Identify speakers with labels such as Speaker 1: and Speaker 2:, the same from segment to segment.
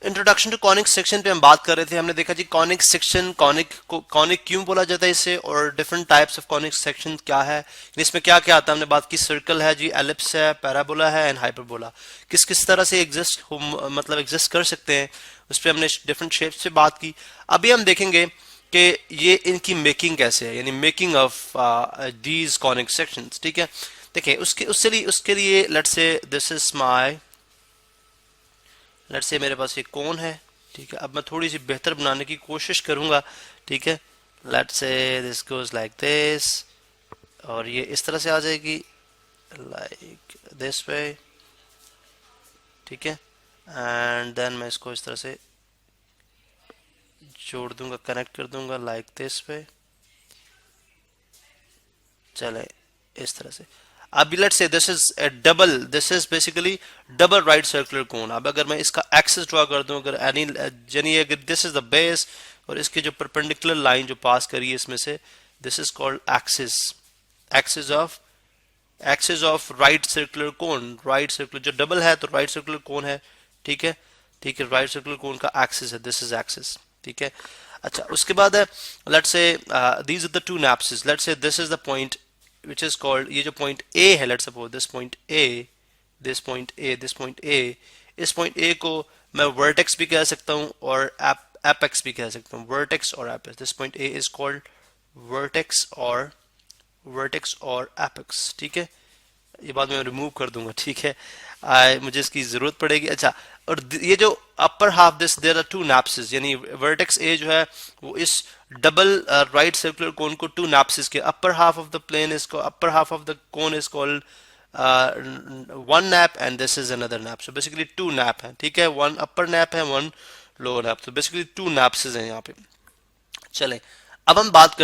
Speaker 1: Introduction to conic section पे हम बात कर रहे थे। हमने देखा जी कॉनिक सेक्शन, कॉनिक को कॉनिक क्यों बोला जाता है इसे, और different types of conic section क्या है, इसमें क्या क्या आता है। हमने बात की सर्कल है जी, एलिप्स है, पैराबोला है एंड हाइपरबोला, किस किस तरह से एग्जिस्ट मतलब एग्जिस्ट कर सकते हैं, उस पर हमने डिफरेंट शेप्स पे बात की। अभी हम देखेंगे कि ये इनकी मेकिंग कैसे है, यानी making of these conic sections. ठीक है, देखिए उसके लिए let's say this is my, let's say मेरे पास ये कोन है। ठीक है, अब मैं थोड़ी सी बेहतर बनाने की कोशिश करूंगा। ठीक है, let's say this goes like this, और ये इस तरह से आ जाएगी लाइक दिस वे। ठीक है, एंड देन मैं इसको इस तरह से जोड़ दूंगा, कनेक्ट कर दूंगा लाइक दिस वे। चले इस तरह से। अभी let's say this is A double, this is basically double right circular cone. अब अगर मैं इसका एक्सिस ड्रॉ कर दूं, अगर एनी यानी अगर दिस इज द बेस और इसकी जो परपेंडिकुलर लाइन जो पास करी है इसमें से, this is called axis, axis of right circular cone. Right circular जो डबल है तो राइट सर्कुलर कोन है। ठीक है, ठीक है, राइट सर्कुलर कोन का एक्सिस है, दिस इज एक्सिस। ठीक है, अच्छा उसके बाद है let's say these are the two nappes. Let's say this is the point which is called, ये जो पॉइंट ए है, let's suppose this point A, this point A, this point A, इस पॉइंट ए को मैं वर्टेक्स भी कह सकता हूँ और एपेक्स भी कह सकता हूँ, वर्टेक्स और apex. This point A is called vertex और एपेक्स। ठीक है, ये बाद में रिमूव कर दूंगा। ठीक है, मुझे इसकी जरूरत पड़ेगी। अच्छा, और ये जो upper half this there are two nappes, यानी वर्टेक्स ए जो है वो इस डबल राइट सर्कुलर कोन को टू नैप्सिस के upper half of the plane is को upper half of the cone is called one nappe and this is another nappe. So basically two nappe है। ठीक है, वन अपर नैप है, one lower nappe, तो basically two nappes हैं यहाँ पे। चलें, अब हम बात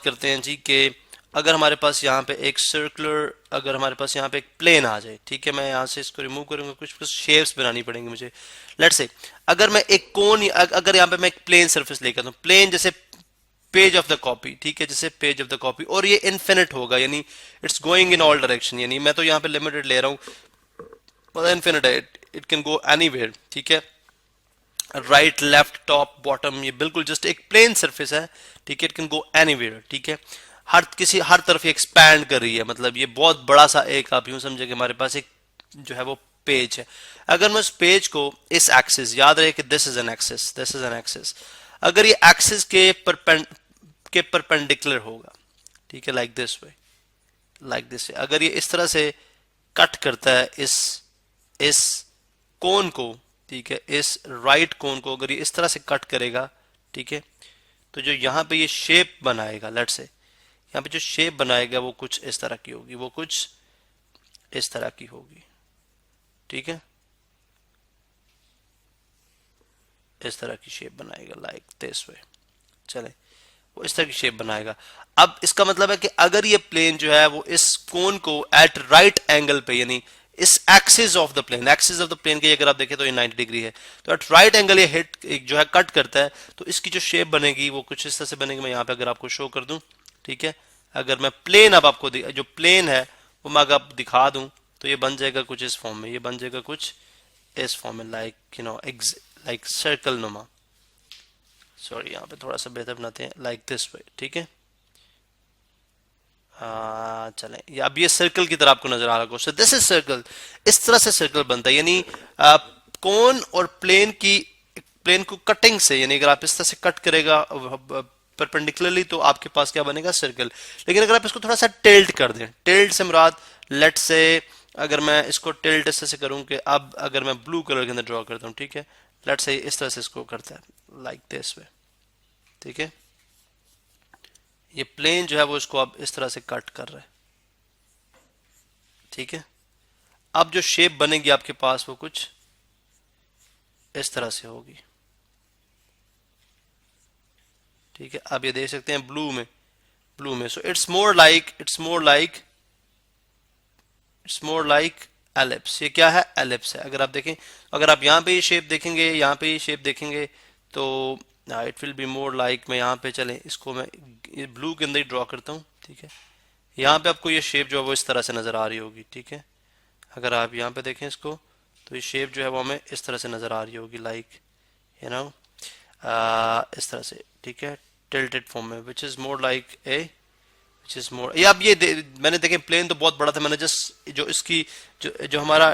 Speaker 1: करते हैं, जी कि अगर हमारे पास यहाँ पे एक सर्कुलर, अगर हमारे पास यहाँ पे एक प्लेन आ जाए। ठीक है, मैं यहाँ से इसको रिमूव करूंगा, कुछ कुछ शेप्स बनानी पड़ेंगी मुझे। लेट्स से अगर मैं एक कोन, अगर यहाँ पे मैं एक प्लेन सरफेस लेकर दूं, प्लेन जैसे पेज ऑफ द कॉपी। ठीक है, जैसे पेज ऑफ द कॉपी, और ये इन्फिनिट होगा, यानी it's going in all direction, यानी मैं तो यहाँ पे लिमिटेड ले रहा हूँ, इन्फिनिट है, इट कैन गो एनीवेयर। ठीक है, राइट लेफ्ट टॉप बॉटम, ये बिल्कुल जस्ट एक प्लेन सरफेस है। ठीक है, इट कैन गो एनीवेयर। ठीक है, हर तरफ एक्सपैंड कर रही है, मतलब ये बहुत बड़ा सा एक, आप यूं समझे कि हमारे पास एक जो है वो पेज है। अगर मैं उस पेज को इस एक्सिस, याद रहे कि this is an axis, this is an axis, अगर ये एक्सिस के परपेंडिकुलर होगा। ठीक है, like this way, like this way, अगर ये इस तरह से कट करता है इस कोन को। ठीक है, इस राइट कोन को अगर ये इस तरह से कट करेगा, ठीक है, तो जो यहाँ पे ये शेप बनाएगा, लेट्स से यहाँ पे जो शेप बनाएगा वो कुछ इस तरह की होगी, वो कुछ इस तरह की होगी। ठीक है, इस तरह की शेप बनाएगा लाइक दिस वे। चले, वो इस तरह की शेप बनाएगा। अब इसका मतलब है कि अगर ये प्लेन जो है वो इस कोन को एट राइट एंगल पे, यानी इस axis of the plane, axis of the plane के अगर आप देखें तो ये 90 डिग्री है, तो एट राइट एंगल ये हिट जो है कट करता है, तो इसकी जो शेप बनेगी वो कुछ इस तरह से बनेगी। मैं यहाँ पे अगर आपको शो कर दूं, ठीक है, अगर मैं प्लेन अब आपको जो प्लेन है वो मैं अगर आप दिखा दूं तो ये बन जाएगा कुछ इस फॉर्म में, ये बन जाएगा कुछ इस फॉर्म में, like you know like circle नुमा। सॉरी, यहाँ पे थोड़ा सा बेहतर बनाते हैं, लाइक दिस वे। ठीक है, चलें, ये अब ये सर्कल की तरह आपको नजर आ रहा होगा। सो दिस इज सर्कल, इस तरह से सर्कल बनता है, यानी कोन और प्लेन को कटिंग से, यानी अगर आप इस तरह से कट करेगा परपेंडिकुलरली तो आपके पास क्या बनेगा, सर्कल। लेकिन अगर आप इसको थोड़ा सा टिल्ट कर दें, टिल्ट से मुराद लेट से अगर मैं इसको टिल्ट इस तरह से करूं कि अब अगर मैं ब्लू कलर के अंदर ड्रॉ करता हूं, ठीक है, लेट से इस तरह से इसको करता है लाइक दिस वे। ठीक है, ये प्लेन जो है वो इसको अब इस तरह से कट कर रहा है। ठीक है, अब जो शेप बनेगी आपके पास वो कुछ इस तरह से होगी। ठीक है, आप ये देख सकते हैं ब्लू में so it's more like ellipse. ये क्या है, एलिप्स है। अगर आप देखें, अगर आप यहाँ पे ये शेप देखेंगे, यहाँ पे ये शेप देखेंगे, तो it will be more like, मैं यहाँ पे चले इसको मैं ब्लू के अंदर ही ड्रॉ करता हूँ। ठीक है, यहाँ पे आपको ये शेप जो है वो इस तरह से नजर आ रही होगी। ठीक है, अगर आप यहाँ पे देखें इसको तो ये शेप जो है वो हमें इस तरह से नज़र आ रही होगी, लाइक यू नो इस तरह से, ठीक है, टिल्टेड फॉर्म में, which is more like a, which is more, ये अब ये मैंने देखें प्लेन तो बहुत बड़ा था, मैंने जस्ट जो इसकी जो हमारा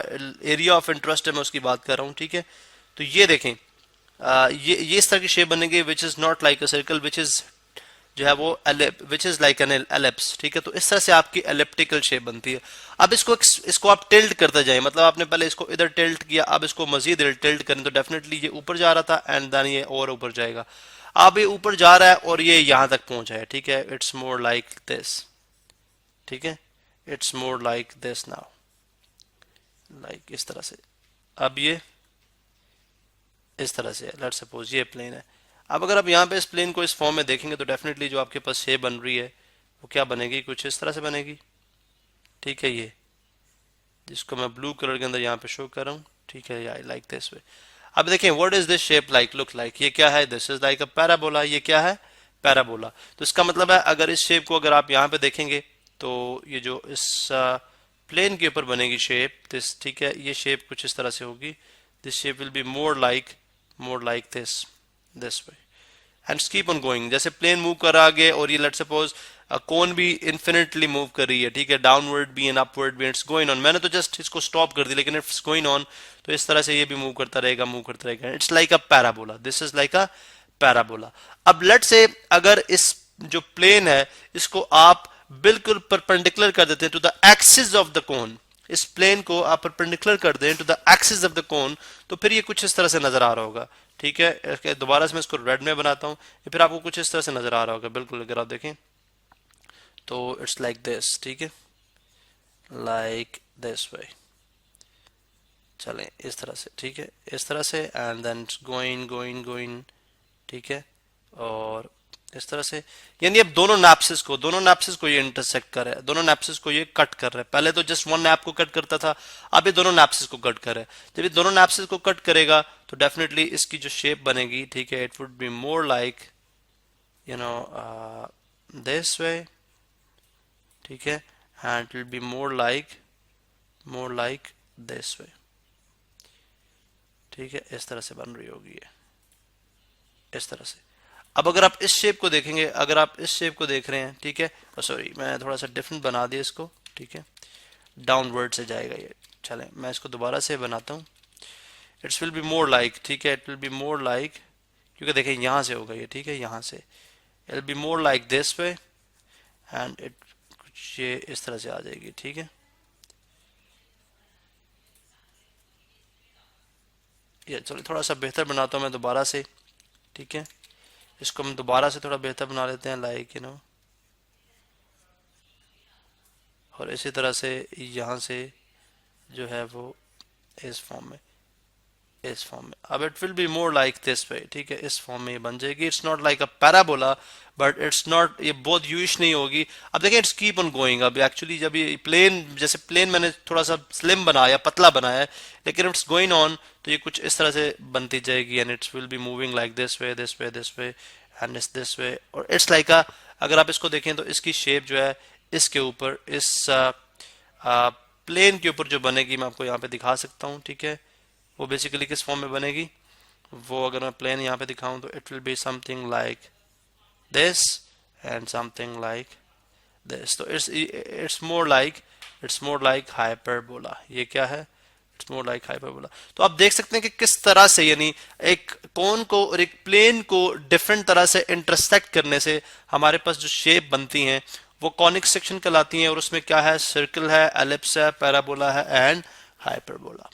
Speaker 1: एरिया ऑफ इंटरेस्ट है मैं उसकी बात कर रहा हूँ, ठीक है। तो ये देखें ये इस तरह की शेप बनेगी, which is not like a circle, which is जो है वो which is like an ellipse, ठीक है। तो इस तरह से आपकी एलिप्टिकल शेप बनती है। अब इसको आप टिल्ट करते जाएं, मतलब आपने पहले इसको इधर टिल्ट किया, अब इसको मजीद टिल्ट करें तो डेफिनेटली ये ऊपर जा रहा था एंड देन ये और ऊपर जाएगा। अब ये ऊपर जा रहा है और ये यहां तक पहुंचा है, ठीक है। इट्स मोर लाइक दिस, ठीक है, it's more like this now, like इस तरह से। अब ये इस तरह से, लेट्स सपोज ये प्लेन है। अब अगर आप यहाँ पे इस प्लेन को इस फॉर्म में देखेंगे तो डेफिनेटली जो आपके पास शेप बन रही है वो क्या बनेगी, कुछ इस तरह से बनेगी, ठीक है। ये जिसको मैं ब्लू कलर के अंदर यहाँ पे शो कर रहा हूँ, ठीक है, आई लाइक दिस वे। अब देखें what is this shape like, look like, ये क्या है, this is like a parabola, ये क्या है, पैराबोला। तो इसका मतलब है अगर इस शेप को अगर आप यहाँ पे देखेंगे तो ये जो इस प्लेन के ऊपर बनेगी शेप दिस, ठीक है, ये शेप कुछ इस तरह से होगी, this shape will be more like this way and keep on going. जैसे प्लेन मूव कर आगे और ये लेट सपोज कोन भी इन्फिनिटली मूव कर रही है, ठीक है, डाउनवर्ड भी एंड अपवर्ड भी, इट्स गोइंग ऑन। मैंने तो जस्ट इसको स्टॉप कर दी, लेकिन इट्स गोइंग ऑन, तो इस तरह से ये भी मूव करता रहेगा, it's like a parabola, this is like a parabola. अब लेट से अगर इस जो प्लेन है इसको आप बिल्कुल परपेंडिकुलर कर देते हैं to the axis of the cone, इस प्लेन को आप परपेंडिकुलर कर दें to the axis of the cone, तो फिर ये कुछ इस तरह से नजर आ रहा होगा, ठीक है। दोबारा से मैं इसको रेड में बनाता हूं, फिर आपको कुछ इस तरह से नजर आ रहा होगा, बिल्कुल अगर आप देखें तो इट्स लाइक दिस, ठीक है, लाइक दिस वे, चलें इस तरह से, ठीक है, इस तरह से एंड देन गोइंग, ठीक है, और इस तरह से, यानी अब दोनों नैप्सिस को ये इंटरसेक्ट कर रहा है, दोनों नैप्सिस को ये कट कर रहा है। पहले तो जस्ट वन नैप को कट करता था, अब ये दोनों नैप्सिस को कट कर रहा है। जब ये दोनों नैप्सिस को कट करेगा तो डेफिनेटली इसकी जो शेप बनेगी, ठीक है, it would be more like you know this way, ठीक है, and it will be more like this way, ठीक है, इस तरह से बन रही होगी ये, इस तरह से। अब अगर आप इस शेप को देखेंगे, अगर आप इस शेप को देख रहे हैं, ठीक है, सॉरी मैं थोड़ा सा डिफरेंट बना दिया इसको, ठीक है, डाउनवर्ड से जाएगा ये, चलें मैं इसको दोबारा से बनाता हूँ, it's will be more like, ठीक है, it will be more like, क्योंकि देखें यहाँ से होगा ये, ठीक है, यहाँ से it will be more like this way and it कुछ ये इस तरह से आ जाएगी, ठीक है। ये चलो थोड़ा सा बेहतर बनाता हूँ मैं दोबारा से, ठीक है, इसको हम दोबारा से थोड़ा बेहतर बना लेते हैं, लाइक यू नो, और इसी तरह से यहाँ से जो है वो इस फॉर्म में अब it will be more like this way, ठीक है, इस फॉर्म में ये बन जाएगी। It's not like a parabola but it's not, ये बहुत यूश नहीं होगी। अब देखें इट्स कीप ऑन गोइंग। अब एक्चुअली जब ये प्लेन, जैसे प्लेन मैंने थोड़ा सा स्लिम बनाया, पतला बनाया है, लेकिन इट्स गोइंग ऑन तो ये कुछ इस तरह से बनती जाएगी and it's will be moving like this way and it's this way, और इट्स लाइक अ, अगर आप इसको देखें तो इसकी शेप जो है इसके ऊपर, इस प्लेन के ऊपर जो बनेगी मैं आपको यहाँ पे दिखा सकता हूँ, ठीक है, वो बेसिकली किस फॉर्म में बनेगी, वो अगर मैं प्लेन यहाँ पे दिखाऊं तो it will be something like this and something like this. तो इट्स मोर लाइक हाइपरबोला। ये क्या है, इट्स मोर लाइक हाइपरबोला। तो आप देख सकते हैं कि किस तरह से, यानी एक कोन को और एक प्लेन को डिफरेंट तरह से इंटरसेक्ट करने से हमारे पास जो शेप बनती हैं वो कॉनिक सेक्शन कहलाती हैं, और उसमें क्या है, सर्कल है, एलिप्स है, पैराबोला है एंड हाइपरबोला।